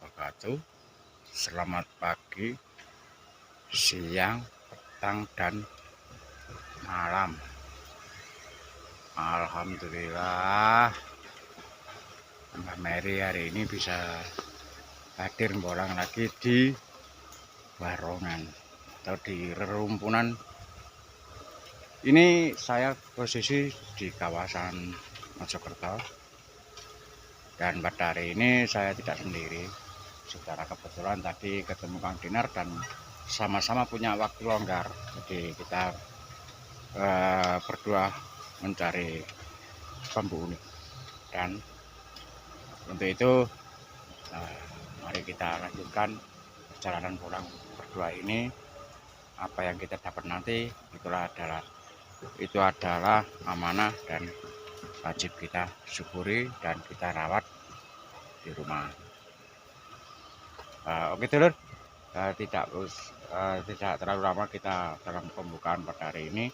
wabarakatuh. Selamat pagi, siang, petang, dan malam. Alhamdulillah Mbak Mary hari ini bisa hadir bolang lagi di Barongan atau di rerumpunan. Ini saya posisi di kawasan Mojokerto, dan pada hari ini saya tidak sendiri. Secara kebetulan tadi ketemu Kang Dinar dan sama-sama punya waktu longgar, jadi kita berdua mencari bambu unik. Dan untuk itu mari kita lanjutkan perjalanan pulang berdua ini. Apa yang kita dapat nanti itu adalah amanah dan wajib kita syukuri dan kita rawat di rumah. Oke dulur, tidak terlalu lama kita dalam pembukaan pada hari ini.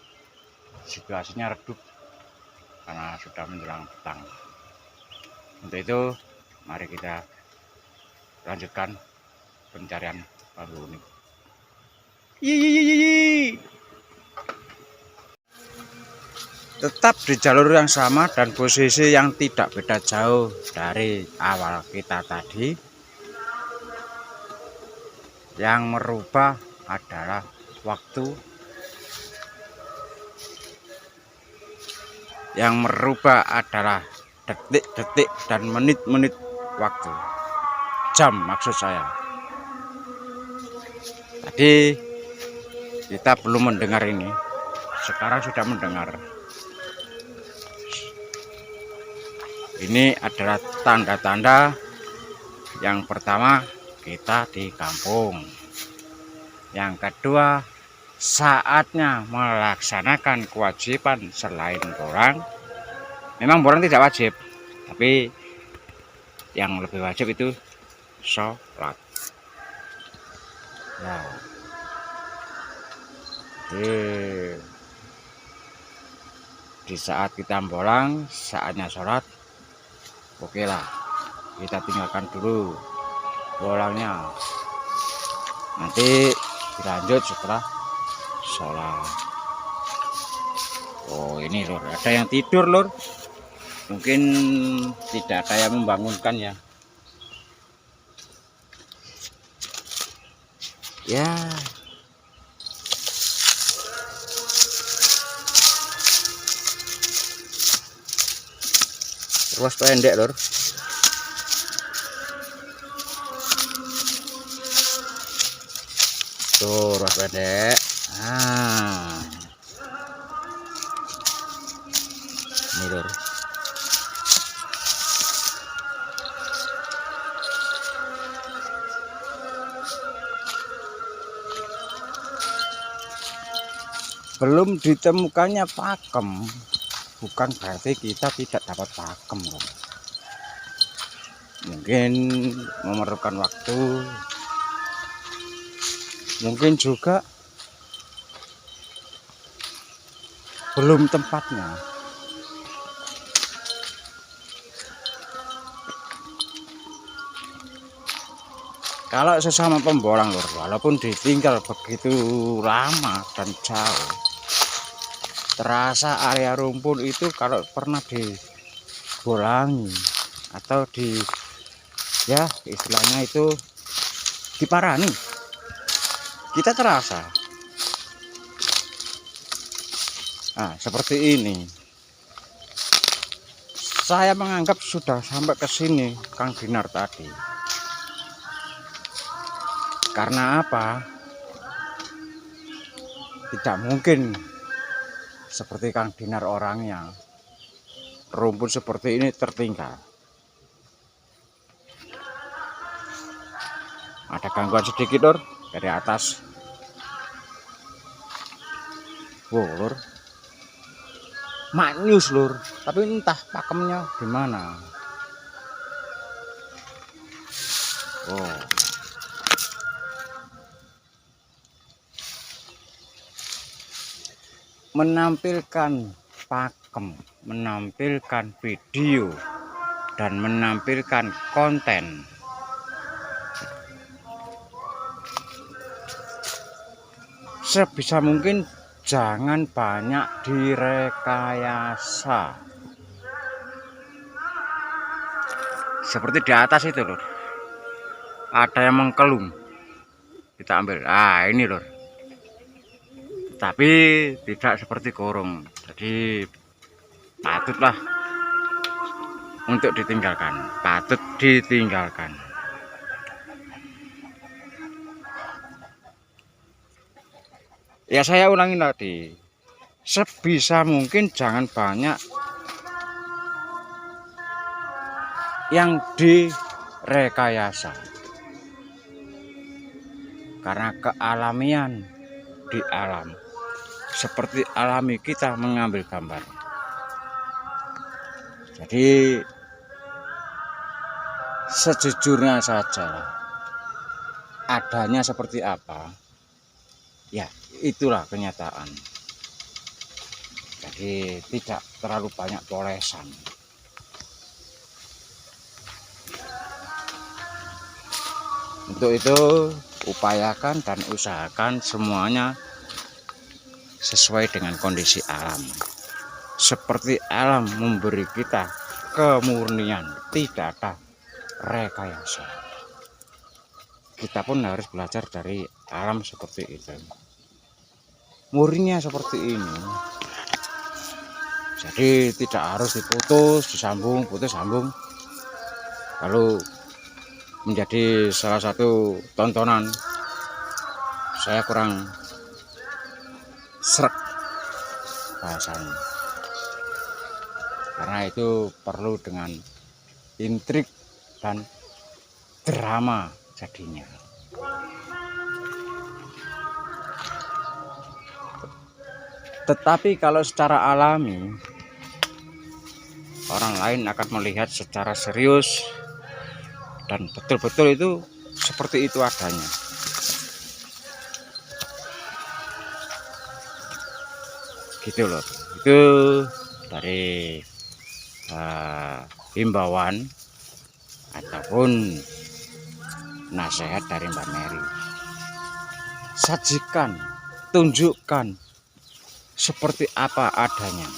Situasinya redup karena sudah menjelang petang. Untuk itu mari kita lanjutkan pencarian bambu unik. Tetap di jalur yang sama dan posisi yang tidak beda jauh dari awal kita tadi. Yang merubah adalah waktu, yang merubah adalah detik-detik dan menit-menit waktu, jam maksud saya. Tadi kita belum mendengar ini, sekarang sudah mendengar. Ini adalah tanda-tanda yang pertama, kita di kampung. Yang kedua, saatnya melaksanakan kewajiban selain bolang. Memang bolang tidak wajib, tapi yang lebih wajib itu sholat. Nah, di saat kita bolang, saatnya sholat. Oke lah, kita tinggalkan dulu bolangnya, nanti dilanjut setelah sholat. Oh ini lur, ada yang tidur lur, mungkin tidak ada yang membangunkan ya. Ya, ruas pendek lur. Tuh ruas pendek. Ini lur. Belum ditemukannya pakem bukan berarti kita tidak dapat pakem lur. Mungkin memerlukan waktu, mungkin juga belum tempatnya. Kalau sesama pembolang lur, walaupun ditinggal begitu lama dan jauh, terasa area rumpun itu kalau pernah dibolangi atau ya istilahnya itu diparani, kita terasa. Nah, seperti ini. Saya menganggap sudah sampai ke sini Kang Dinar tadi. Karena apa? Tidak mungkin seperti Kang Dinar orangnya rumpun seperti ini tertinggal. Ada gangguan sedikit lur dari atas. Wow lur, maknyus lur, tapi entah pakemnya gimana. Oh, menampilkan pakem, menampilkan video, dan menampilkan konten sebisa mungkin jangan banyak direkayasa. Seperti di atas itu lur, ada yang mengkelung, kita ambil. Ah ini lur, tapi tidak seperti gorong, jadi patutlah untuk ditinggalkan, patut ditinggalkan. Ya saya ulangi tadi, sebisa mungkin jangan banyak yang direkayasa, karena kealamian di alam seperti alami kita mengambil gambar. Jadi sejujurnya saja, adanya seperti apa ya itulah kenyataan. Jadi tidak terlalu banyak polesan. Untuk itu upayakan dan usahakan semuanya sesuai dengan kondisi alam. Seperti alam memberi kita kemurnian, tidak ada rekayasa. Kita pun harus belajar dari alam seperti itu. Murninya seperti ini. Jadi tidak harus diputus, disambung, putus sambung. Lalu menjadi salah satu tontonan. Saya kurang srek bahasanya. Karena itu perlu dengan intrik dan drama jadinya. Tetapi kalau secara alami, orang lain akan melihat secara serius dan betul-betul itu seperti itu adanya. Gitu loh. Itu dari himbauan ataupun nasihat dari Mbak Mary. Sajikan, tunjukkan seperti apa adanya.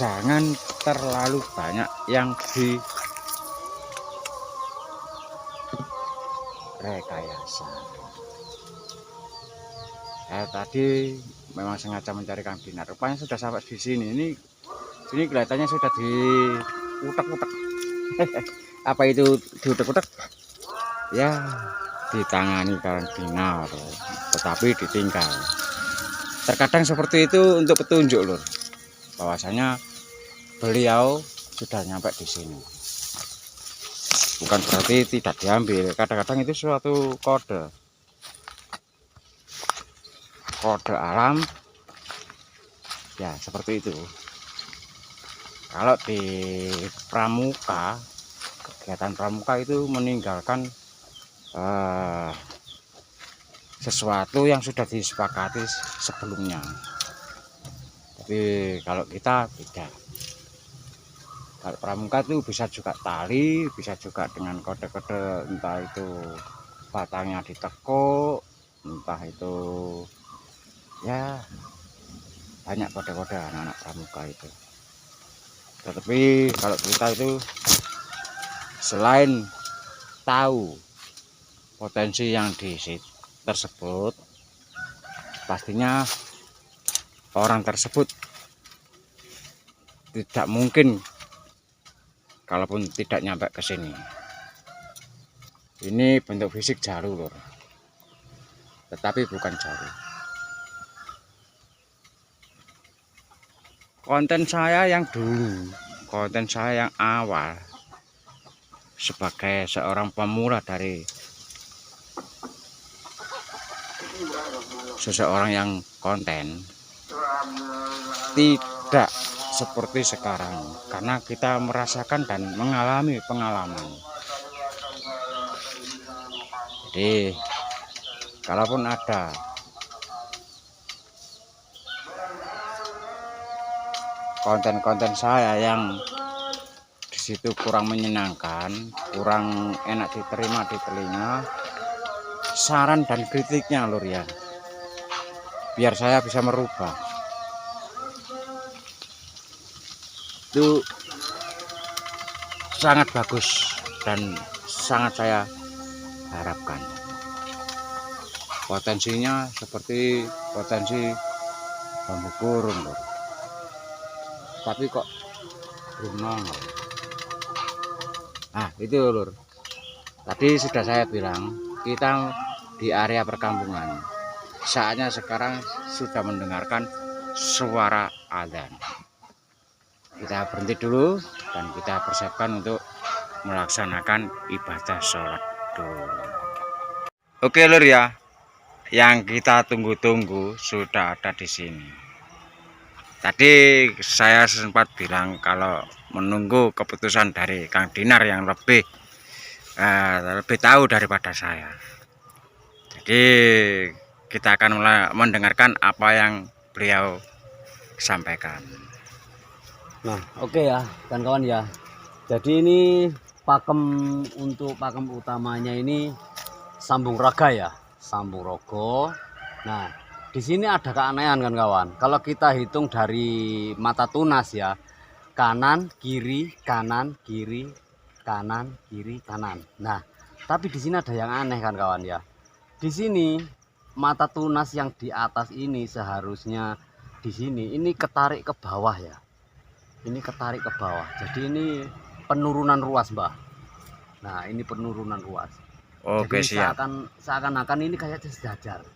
Jangan terlalu banyak yang direkayasa. Saya tadi memang sengaja mencari Kang Dinar. Rupanya sudah sampai di sini. Ini kelihatannya sudah diutek-utek. Apa itu diutek-utek? Ya, ditangani Kang Dinar, tetapi ditinggal. Terkadang seperti itu untuk petunjuk lur, bahwasanya beliau sudah nyampe di sini. Bukan berarti tidak diambil, kadang-kadang itu suatu kode alam ya, seperti itu. Kalau di pramuka, kegiatan pramuka itu meninggalkan sesuatu yang sudah disepakati sebelumnya. Tapi kalau kita beda. Kalau pramuka itu bisa juga tali, bisa juga dengan kode-kode, entah itu batangnya ditekuk, entah itu ya banyak kode-kode anak-anak pramuka itu. Tetapi kalau kita itu selain tahu potensi yang di tersebut, pastinya orang tersebut tidak mungkin kalaupun tidak nyampe ke sini. Ini bentuk fisik jaru lur, tetapi bukan jaru. Konten saya yang dulu, konten saya yang awal sebagai seorang pemula dari seseorang yang konten, tidak seperti sekarang, karena kita merasakan dan mengalami pengalaman. Jadi kalaupun ada konten-konten saya yang disitu kurang menyenangkan, kurang enak diterima di telinga, saran dan kritiknya lur ya, biar saya bisa merubah. Itu sangat bagus dan sangat saya harapkan. Potensinya seperti potensi bambu kurung lur, tapi kok belum nongol. Nah itu lur, tadi sudah saya bilang kita di area perkampungan, saatnya sekarang sudah mendengarkan suara adzan. Kita berhenti dulu dan kita persiapkan untuk melaksanakan ibadah sholat dulu. Oke lur ya, yang kita tunggu-tunggu sudah ada di sini. Tadi saya sempat bilang kalau menunggu keputusan dari Kang Dinar yang lebih tahu daripada saya. Jadi kita akan mulai mendengarkan apa yang beliau sampaikan. Nah, oke ya, kawan-kawan ya. Jadi ini untuk pakem utamanya ini sambung raga ya, sambung rogo. Nah, di sini ada keanehan kan kawan. Kalau kita hitung dari mata tunas ya, kanan, kiri, kanan, kiri, kanan, kiri, kanan. Nah, tapi di sini ada yang aneh kan kawan ya. Di sini mata tunas yang di atas ini seharusnya di sini ini ketarik ke bawah ya. Ini ketarik ke bawah, jadi ini penurunan ruas mbah. Nah ini penurunan ruas. Oke, jadi siap. seakan-akan ini kayak sejajar,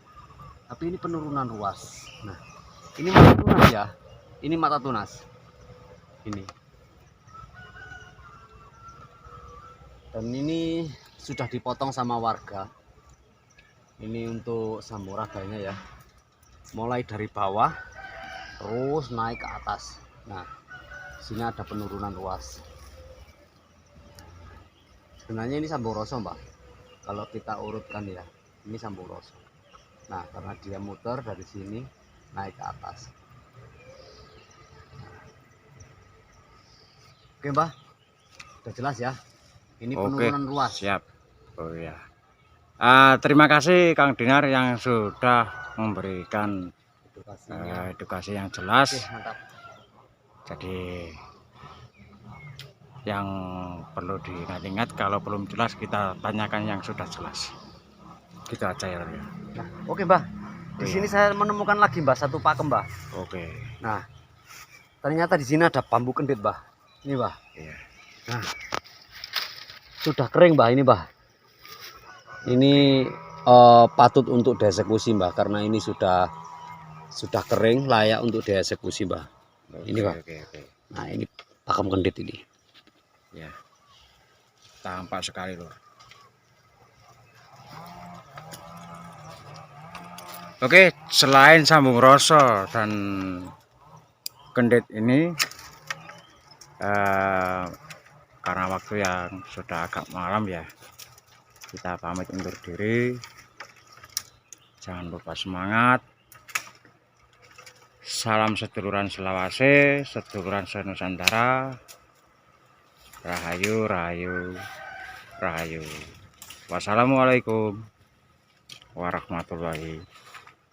tapi ini penurunan ruas. Nah ini mata tunas ya, ini mata tunas ini, dan ini sudah dipotong sama warga. Ini untuk sambung raganya ya, mulai dari bawah terus naik ke atas. Nah sini ada penurunan ruas. Sebenarnya ini sambung roso mbak, kalau kita urutkan ya, ini sambung roso. Nah karena dia muter dari sini naik ke atas. Oke mbak, udah jelas ya, ini penurunan ruas. Siap. Oh ya, terima kasih Kang Dinar yang sudah memberikan edukasi yang jelas. Oke, mantap. Jadi yang perlu diingat, kalau belum jelas kita tanyakan yang sudah jelas. Gitu aja ya. Nah, oke mbah. Di sini saya menemukan lagi mbah satu pakem mbah. Oke. Nah, ternyata di sini ada bambu kendit mbah. Ini mbah. Iya. Nah, sudah kering mbah ini mbah. Ini patut untuk dieksekusi mbah, karena ini sudah kering, layak untuk dieksekusi mbah. Ini mbah. Oke. Nah ini pakem kendit ini. Ya, tampak sekali loh. Oke, selain sambung roso dan kendit ini, karena waktu yang sudah agak malam ya, kita pamit undur diri. Jangan lupa semangat. Salam seduluran Selawase, seduluran Senusantara. Rahayu, rahayu, rahayu. Wassalamualaikum warahmatullahi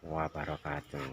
wabarakatuh.